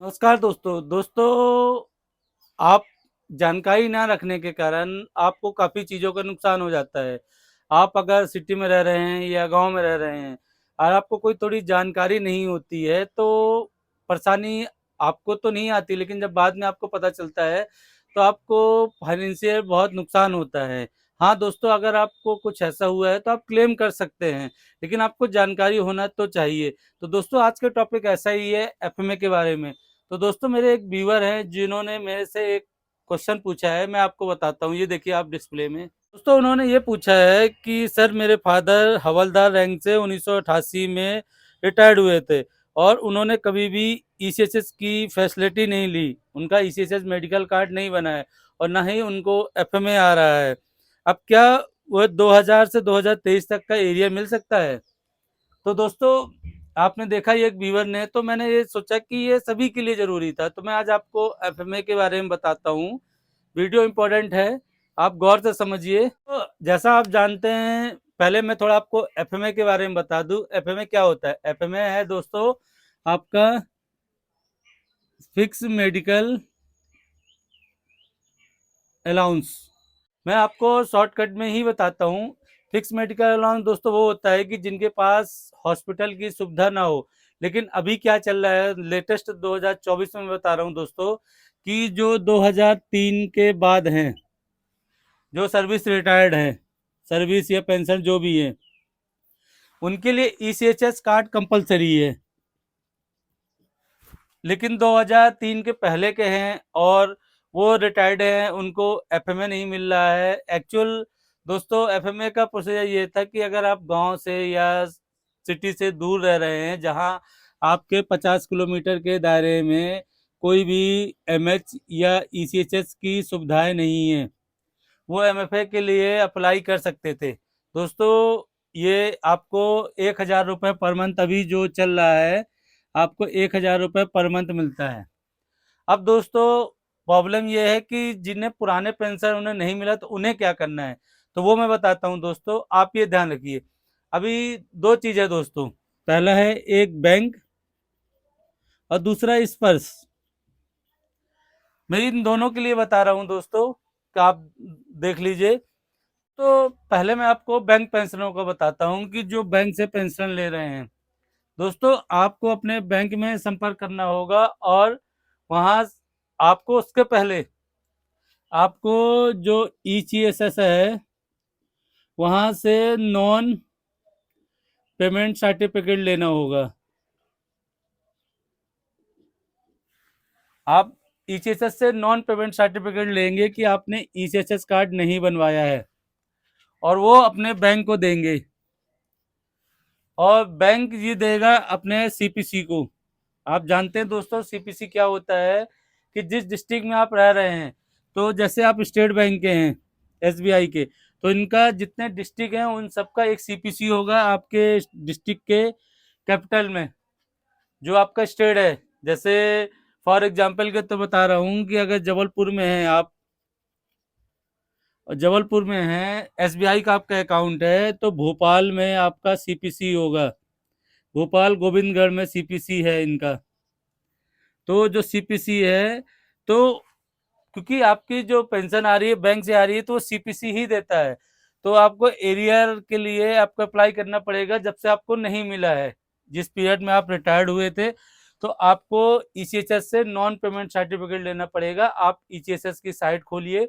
नमस्कार दोस्तों, आप जानकारी ना रखने के कारण आपको काफ़ी चीज़ों का नुकसान हो जाता है। आप अगर सिटी में रह रहे हैं या गाँव में रह रहे हैं और आपको कोई थोड़ी जानकारी नहीं होती है, तो परेशानी आपको तो नहीं आती, लेकिन जब बाद में आपको पता चलता है, तो आपको फाइनेंशियल बहुत नुकसान होता है। हाँ दोस्तों, अगर आपको कुछ ऐसा हुआ है, तो आप क्लेम कर सकते हैं, लेकिन आपको जानकारी होना तो चाहिए। तो दोस्तों, आज का टॉपिक ऐसा ही है एफएमए के बारे में। तो दोस्तों, मेरे एक व्यूअर हैं जिन्होंने मेरे से एक क्वेश्चन पूछा है, मैं आपको बताता हूँ। ये देखिए आप डिस्प्ले में। दोस्तों, उन्होंने ये पूछा है कि सर, मेरे फादर हवलदार रैंक से 1988 में रिटायर्ड हुए थे और उन्होंने कभी भी ईसीएचएस की फैसिलिटी नहीं ली। उनका ईसीएचएस मेडिकल कार्ड नहीं बना है और ना ही उनको एफएमए आ रहा है। अब क्या वह 2000 से 2023 तक का एरिया मिल सकता है? तो दोस्तों, आपने देखा ये एक व्यूअर ने, तो मैंने ये सोचा कि ये सभी के लिए ज़रूरी था, तो मैं आज आपको एफएमए के बारे में बताता हूँ। वीडियो इम्पोर्टेंट है, आप गौर से समझिए। तो जैसा आप जानते हैं, पहले मैं थोड़ा आपको एफएमए के बारे में बता दूं। एफएमए क्या होता है? एफएमए है दोस्तों आपका फिक्स मेडिकल अलाउंस। मैं आपको शॉर्टकट में ही बताता हूँ। फिक्स मेडिकल अलाउंस दोस्तों वो होता है कि जिनके पास हॉस्पिटल की सुविधा ना हो। लेकिन अभी क्या चल रहा है, लेटेस्ट 2024 में बता रहा हूँ दोस्तों, कि जो 2003 के बाद हैं, जो सर्विस रिटायर्ड हैं, सर्विस या पेंशन जो भी है, उनके लिए ईसीएचएस कार्ड कंपलसरी है। लेकिन 2003 के पहले के हैं और वो रिटायर्ड हैं, उनको एफएमए नहीं मिल रहा है। एक्चुअल दोस्तों, एफएमए का प्रोसीजर ये था कि अगर आप गांव से या सिटी से दूर रह रहे हैं, जहां आपके 50 किलोमीटर के दायरे में कोई भी एमएच या ईसीएचएस की सुविधाएं नहीं है, वो एमएफए के लिए अप्लाई कर सकते थे। दोस्तों, ये आपको 1000 रुपये पर मंथ, अभी जो चल रहा है, आपको 1000 रुपये पर मंथ मिलता है। अब दोस्तों, प्रॉब्लम ये है कि जिन्हें पुराने पेंशन उन्हें नहीं मिला, तो उन्हें क्या करना है, तो वो मैं बताता हूँ दोस्तों। आप ये ध्यान रखिए। अभी दो चीज़ है दोस्तों। पहला है एक बैंक और दूसरा स्पर्श। मैं इन दोनों के लिए बता रहा हूँ दोस्तों, कि आप देख लीजिए। तो पहले मैं आपको बैंक पेंशनरों को बताता हूँ कि जो बैंक से पेंशन ले रहे हैं। दोस्तों, आपको अपने बैंक में संपर्क करना होगा और वहाँ आपको उसके पहले आपको जो ईसीएसएस है, वहाँ से नॉन पेमेंट सर्टिफिकेट लेना होगा। आप ईसीएसएस से नॉन पेमेंट सर्टिफिकेट लेंगे कि आपने ईसीएसएस कार्ड नहीं बनवाया है, और वो अपने बैंक को देंगे, और बैंक ये देगा अपने सीपीसी को। आप जानते हैं दोस्तों, सीपीसी क्या होता है, कि जिस डिस्ट्रिक्ट में आप रह रहे हैं, तो जैसे आप स्टेट बैंक के हैं, एसबीआई के, तो इनका जितने डिस्ट्रिक्ट हैं उन सबका एक सीपीसी होगा आपके डिस्ट्रिक्ट के कैपिटल में, जो आपका स्टेट है। जैसे फॉर एग्जांपल के तो बता रहा हूँ कि अगर जबलपुर में हैं आप, और जबलपुर में है एसबीआई का आपका अकाउंट है, तो भोपाल में आपका सीपीसी होगा। भोपाल गोविंदगढ़ में सीपीसी है इनका। तो जो सीपीसी है, तो क्योंकि आपकी जो पेंशन आ रही है बैंक से आ रही है, तो वो सीपीसी ही देता है। तो आपको एरियर के लिए आपको अप्लाई करना पड़ेगा जब से आपको नहीं मिला है, जिस पीरियड में आप रिटायर्ड हुए थे। तो आपको ईसीएचएस से नॉन पेमेंट सर्टिफिकेट लेना पड़ेगा। आप ईसीएचएस की साइट खोलिए,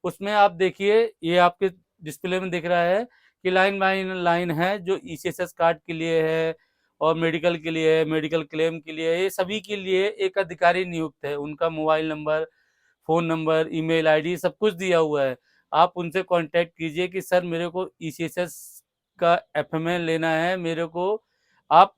उसमें आप देखिए, ये आपके डिस्प्ले में दिख रहा है कि लाइन बाय लाइन है, जो ईसीएसएस कार्ड के लिए है और मेडिकल के लिए है, मेडिकल क्लेम के लिए है। ये सभी के लिए एक अधिकारी नियुक्त है, उनका mobile number, phone number, email ID सब कुछ दिया हुआ है। आप उनसे कांटेक्ट कीजिए कि सर, मेरे को ईसीएसएस का एफएमए लेना है, मेरे को आप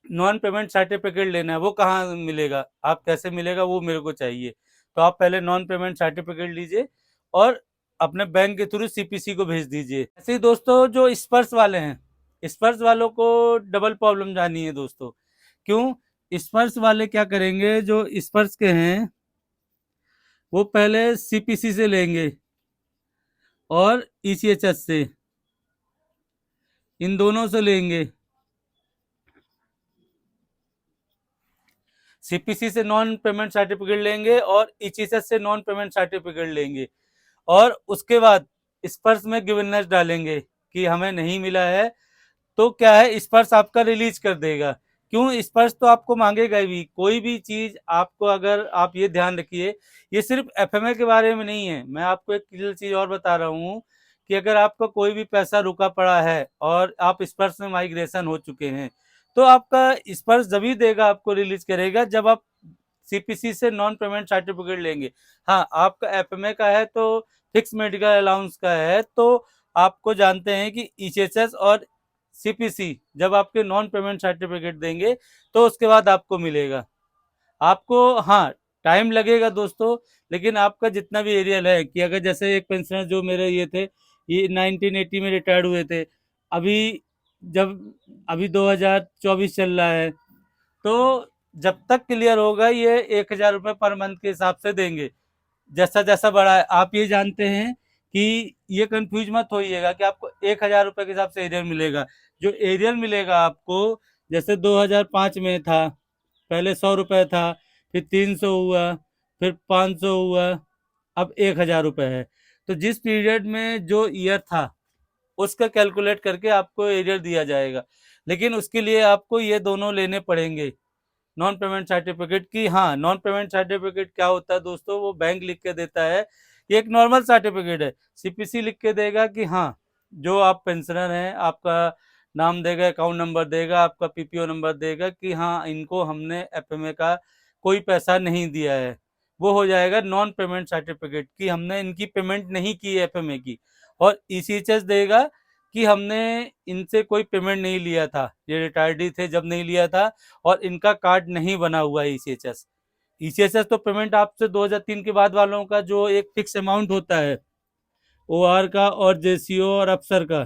नॉन पेमेंट सर्टिफिकेट लेना है, वो कहाँ मिलेगा, आप कैसे मिलेगा, वो मेरे को चाहिए। तो आप पहले नॉन पेमेंट सर्टिफिकेट लीजिए और अपने बैंक के थ्रू सीपीसी को भेज दीजिए। ऐसे ही दोस्तों, जो स्पर्श वाले हैं, स्पर्श वालों को डबल प्रॉब्लम जानी है दोस्तों। क्यों? स्पर्श वाले क्या करेंगे, जो स्पर्श के हैं, वो पहले सीपीसी से लेंगे और ईसीएचएस से, इन दोनों से लेंगे। सीपीसी से नॉन पेमेंट सर्टिफिकेट लेंगे और ईचएसएस से नॉन पेमेंट सर्टिफिकेट लेंगे, और उसके बाद स्पर्श में गिवनेस डालेंगे कि हमें नहीं मिला है, तो क्या है, स्पर्श आपका रिलीज कर देगा। क्यों, स्पर्श तो आपको मांगेगा ही। कोई भी चीज आपको, अगर आप ये ध्यान रखिए, ये सिर्फ एफएमए के बारे में नहीं है, मैं आपको एक क्लियर चीज और बता रहा हूँ कि अगर आपका कोई भी पैसा रुका पड़ा है और आप स्पर्श में माइग्रेशन हो चुके हैं, तो आपका स्पर्श जब ही देगा, आपको रिलीज करेगा, जब आप सीपीसी से नॉन पेमेंट सर्टिफिकेट लेंगे। हाँ, आपका एफएमए का है तो फिक्स मेडिकल अलाउंस का है, तो आपको जानते हैं कि ईसीएचएस और सीपीसी जब आपके नॉन पेमेंट सर्टिफिकेट देंगे तो उसके बाद आपको मिलेगा। आपको हाँ टाइम लगेगा दोस्तों, लेकिन आपका जितना भी एरियल है, कि अगर जैसे एक पेंशनर जो मेरे ये थे, ये 1980 में रिटायर्ड हुए थे, अभी जब अभी 2024 चल रहा है, तो जब तक क्लियर होगा ये 1,000 रुपये पर मंथ के हिसाब से देंगे। जैसा जैसा बढ़ा है, आप ये जानते हैं कि ये कंफ्यूज मत होइएगा कि आपको 1,000 रुपये के हिसाब से एरियल मिलेगा। जो एरियल मिलेगा आपको, जैसे 2005 में था, पहले 100 रुपये था, फिर 300 हुआ, फिर 500 हुआ, अब 1,000 रुपये है। तो जिस पीरियड में जो ईयर था उसका कैलकुलेट करके आपको एरियल दिया जाएगा, लेकिन उसके लिए आपको ये दोनों लेने पड़ेंगे, नॉन पेमेंट सर्टिफिकेट की। हाँ, नॉन पेमेंट सर्टिफिकेट क्या होता है दोस्तों, वो बैंक लिख के देता है, ये एक नॉर्मल सर्टिफिकेट है। सीपीसी लिख के देगा कि हाँ, जो आप पेंशनर हैं, आपका नाम देगा, अकाउंट नंबर देगा, आपका पीपीओ नंबर देगा कि हाँ, इनको हमने एफएमए का कोई पैसा नहीं दिया है। वो हो जाएगा नॉन पेमेंट सर्टिफिकेट कि हमने इनकी पेमेंट नहीं की है एफएमए की। और ईसीएचएस देगा कि हमने इनसे कोई पेमेंट नहीं लिया था, ये रिटायर्डी थे जब नहीं लिया था, और इनका कार्ड नहीं बना हुआ है ईसीएचएस। ईसीएचएस तो पेमेंट आपसे 2003 के बाद वालों का जो एक फिक्स अमाउंट होता है, ओआर का और जेसीओ और अफसर का,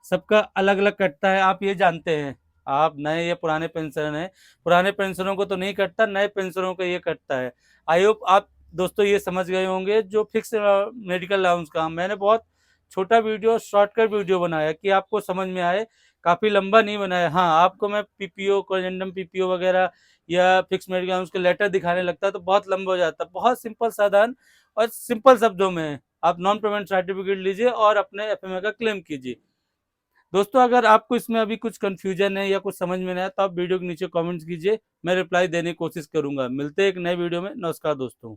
सबका अलग अलग कटता है, आप ये जानते हैं। आप नए या पुराने पेंशनर हैं, पुराने पेंशनरों को तो नहीं कटता, नए पेंशनरों को ये कटता है। आई होप आप दोस्तों ये समझ गए होंगे जो फिक्स मेडिकल अलाउंस का। मैंने बहुत छोटा वीडियो, शॉर्टकट वीडियो बनाया कि आपको समझ में आए, काफ़ी लंबा नहीं बनाया। हाँ, आपको मैं पीपीओ, कोजेंडम पीपीओ वगैरह या फिक्स मेडिकल अलाउंस के लेटर दिखाने लगता तो बहुत लंबा हो जाता। बहुत सिंपल साधारण और सिंपल शब्दों में है, आप नॉन पेमेंट सर्टिफिकेट लीजिए और अपने एफएमए का क्लेम कीजिए। दोस्तों, अगर आपको इसमें अभी कुछ कंफ्यूजन है या कुछ समझ में नहीं आया, तो आप वीडियो के नीचे कमेंट्स कीजिए, मैं रिप्लाई देने की कोशिश करूंगा। मिलते हैं एक नए वीडियो में। नमस्कार दोस्तों।